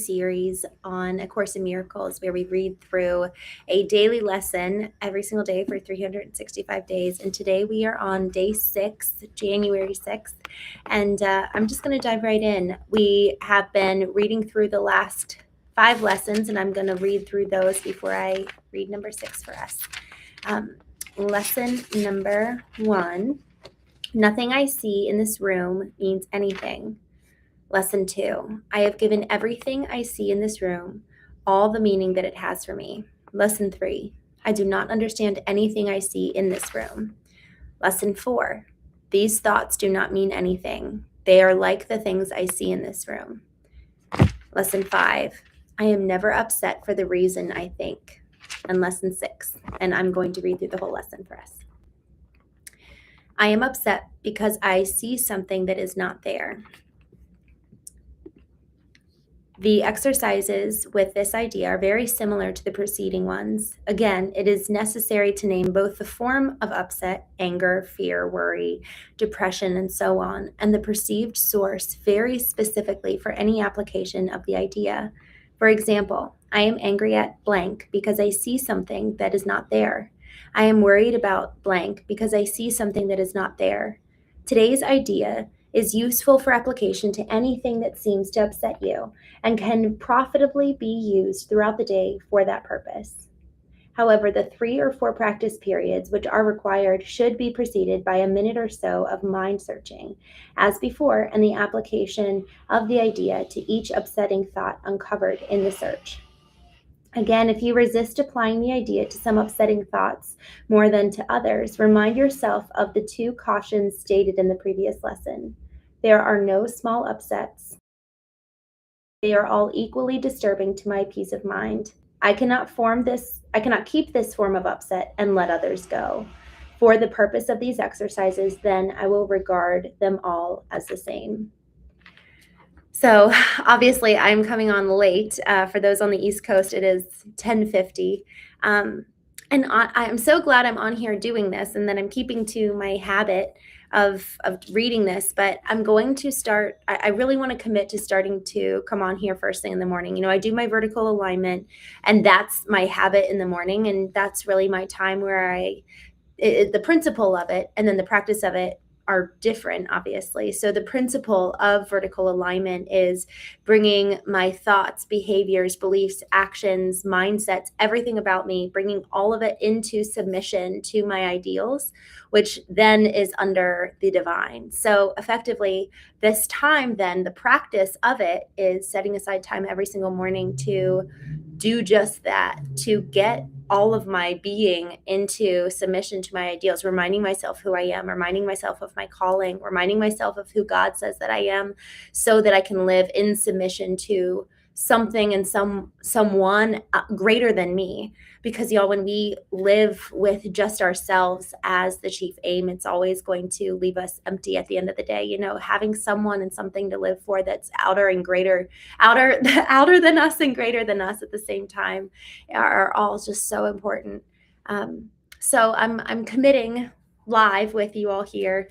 series on A Course in Miracles where we read through a daily lesson every single day for 365 days. And today we are on day 6, January 6th. And I'm just going to dive right in. We have been reading through the last 5 lessons, and I'm going to read through those before I read number 6 for us. Lesson number 1, nothing I see in this room means anything. Lesson 2, I have given everything I see in this room all the meaning that it has for me. Lesson 3, I do not understand anything I see in this room. Lesson 4, these thoughts do not mean anything. They are like the things I see in this room. Lesson 5, I am never upset for the reason I think. And lesson 6, and I'm going to read through the whole lesson for us. I am upset because I see something that is not there. The exercises with this idea are very similar to the preceding ones. Again, it is necessary to name both the form of upset, anger, fear, worry, depression, and so on, and the perceived source very specifically for any application of the idea. For example, I am angry at blank because I see something that is not there. I am worried about blank because I see something that is not there. Today's idea is useful for application to anything that seems to upset you and can profitably be used throughout the day for that purpose. However, the 3 or 4 practice periods which are required should be preceded by a minute or so of mind searching, as before, and the application of the idea to each upsetting thought uncovered in the search. Again, if you resist applying the idea to some upsetting thoughts more than to others, remind yourself of the 2 cautions stated in the previous lesson. There are no small upsets. They are all equally disturbing to my peace of mind. I cannot keep this form of upset and let others go. For the purpose of these exercises, then I will regard them all as the same. So obviously I'm coming on late. For those on the East Coast, it is 10:50. And I'm so glad I'm on here doing this and that I'm keeping to my habit of reading this, but I'm going to start, I really want to commit to starting to come on here first thing in the morning. You know, I do my vertical alignment and that's my habit in the morning. And that's really my time where the principle of it and then the practice of it are different, obviously. So the principle of vertical alignment is bringing my thoughts, behaviors, beliefs, actions, mindsets, everything about me, bringing all of it into submission to my ideals, which then is under the divine. So effectively, this time then, the practice of it is setting aside time every single morning to do just that, to get all of my being into submission to my ideals, reminding myself who I am, reminding myself of my calling, reminding myself of who God says that I am, so that I can live in submission to something and someone greater than me. Because y'all, when we live with just ourselves as the chief aim, it's always going to leave us empty at the end of the day. You know, having someone and something to live for that's outer than us and greater than us at the same time are all just so important. So I'm committing live with you all here.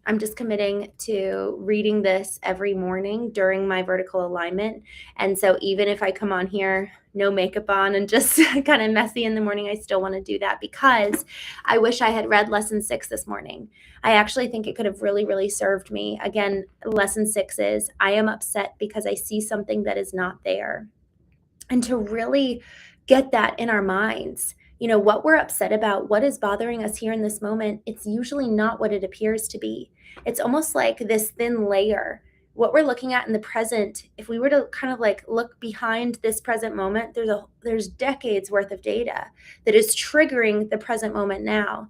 I'm just committing to reading this every morning during my vertical alignment. And so even if I come on here, no makeup on and just kind of messy in the morning, I still want to do that because I wish I had read lesson 6 this morning. I actually think it could have really, really served me. Again, lesson 6 is, I am upset because I see something that is not there. And to really get that in our minds, you know, what we're upset about, what is bothering us here in this moment, it's usually not what it appears to be. It's almost like this thin layer. What we're looking at in the present, if we were to kind of like look behind this present moment, there's decades worth of data that is triggering the present moment now.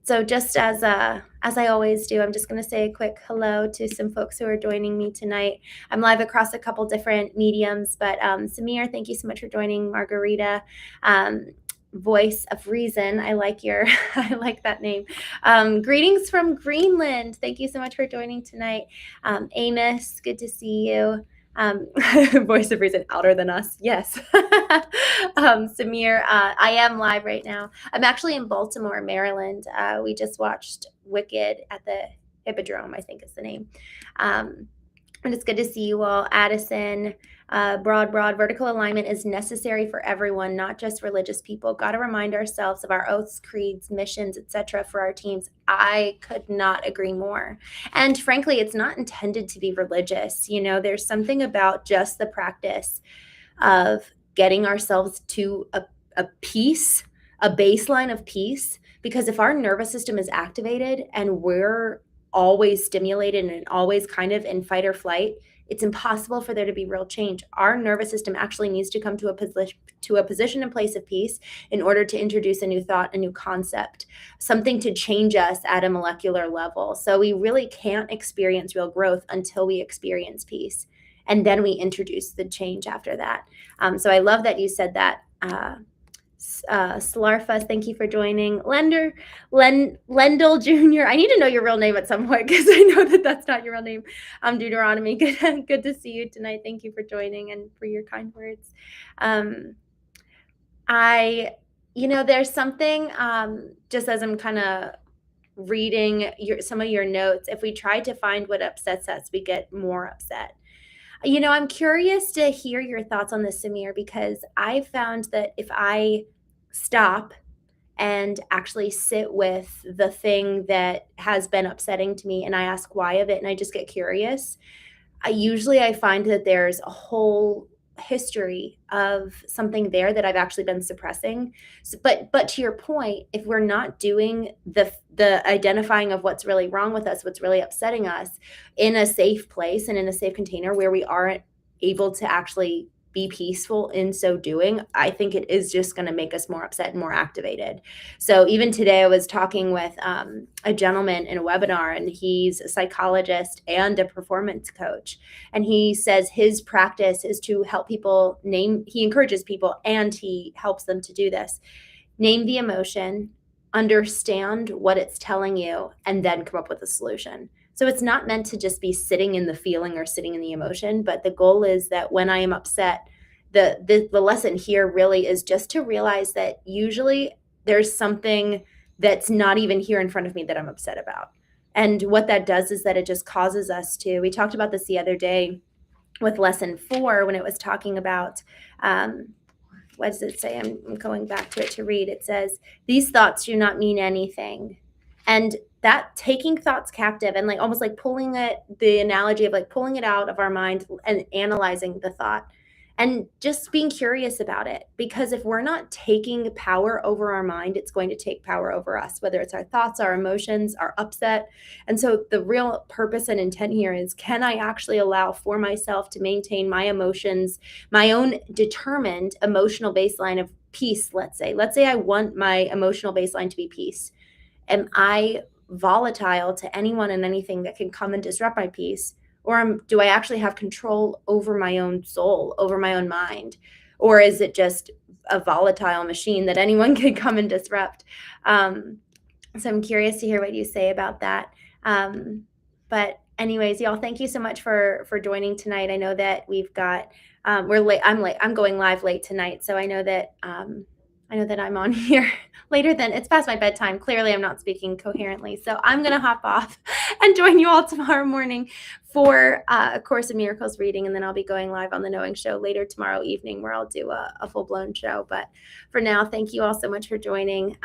So just as I always do, I'm just going to say a quick hello to some folks who are joining me tonight. I'm live across a couple different mediums, but Samir, thank you so much for joining. Margarita, Voice of Reason, I like that name. Greetings from Greenland. Thank you so much for joining tonight. Amos, good to see you. Voice of Reason, outer than us. Yes. Samir, I am live right now. I'm actually in Baltimore, Maryland. We just watched Wicked at the Hippodrome, I think is the name. And it's good to see you all. Addison, broad, vertical alignment is necessary for everyone, not just religious people. Got to remind ourselves of our oaths, creeds, missions, etc. for our teams. I could not agree more. And frankly, it's not intended to be religious. You know, there's something about just the practice of getting ourselves to a peace, a baseline of peace. Because if our nervous system is activated and we're always stimulated and always kind of in fight or flight, it's impossible for there to be real change. Our nervous system actually needs to come to a position and place of peace in order to introduce a new thought, a new concept, something to change us at a molecular level. So we really can't experience real growth until we experience peace. And then we introduce the change after that. So I love that you said that. Slarfa, thank you for joining. Lendell Jr. I need to know your real name at some point because I know that that's not your real name. Deuteronomy, good to see you tonight. Thank you for joining and for your kind words. There's something, just as I'm kind of reading some of your notes, if we try to find what upsets us, we get more upset. I'm curious to hear your thoughts on this, Samir, because I found that if I stop and actually sit with the thing that has been upsetting to me and I ask why of it and I just get curious, I find that there's a whole history of something there that I've actually been suppressing. But to your point, if we're not doing the identifying of what's really wrong with us, what's really upsetting us in a safe place and in a safe container where we aren't able to actually be peaceful in so doing, I think it is just going to make us more upset and more activated. So even today I was talking with a gentleman in a webinar, and he's a psychologist and a performance coach. And he says his practice is to help people he encourages people and he helps them to do this. Name the emotion, understand what it's telling you, and then come up with a solution. So it's not meant to just be sitting in the feeling or sitting in the emotion, but the goal is that when I am upset, the lesson here really is just to realize that usually there's something that's not even here in front of me that I'm upset about. And what that does is that it just causes us to, we talked about this the other day with lesson 4 when it was talking about, what does it say? I'm going back to it to read. It says, these thoughts do not mean anything. And that taking thoughts captive and like almost like pulling it, the analogy of like pulling it out of our mind and analyzing the thought and just being curious about it. Because if we're not taking power over our mind, it's going to take power over us, whether it's our thoughts, our emotions, our upset. And so the real purpose and intent here is, can I actually allow for myself to maintain my emotions, my own determined emotional baseline of peace? Let's say I want my emotional baseline to be peace. Am I volatile to anyone and anything that can come and disrupt my peace? Or do I actually have control over my own soul, over my own mind? Or is it just a volatile machine that anyone can come and disrupt? So I'm curious to hear what you say about that. But anyways, y'all, thank you so much for joining tonight. I know that we've got, we're late. I'm going live late tonight. So I know that I'm on here later than it's past my bedtime. Clearly, I'm not speaking coherently. So I'm going to hop off and join you all tomorrow morning for A Course in Miracles reading. And then I'll be going live on the Knowing Show later tomorrow evening, where I'll do a full-blown show. But for now, thank you all so much for joining.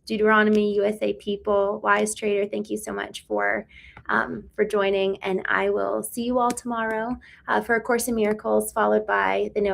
Deuteronomy, USA People, Wise Trader, thank you so much for joining. And I will see you all tomorrow for A Course in Miracles, followed by the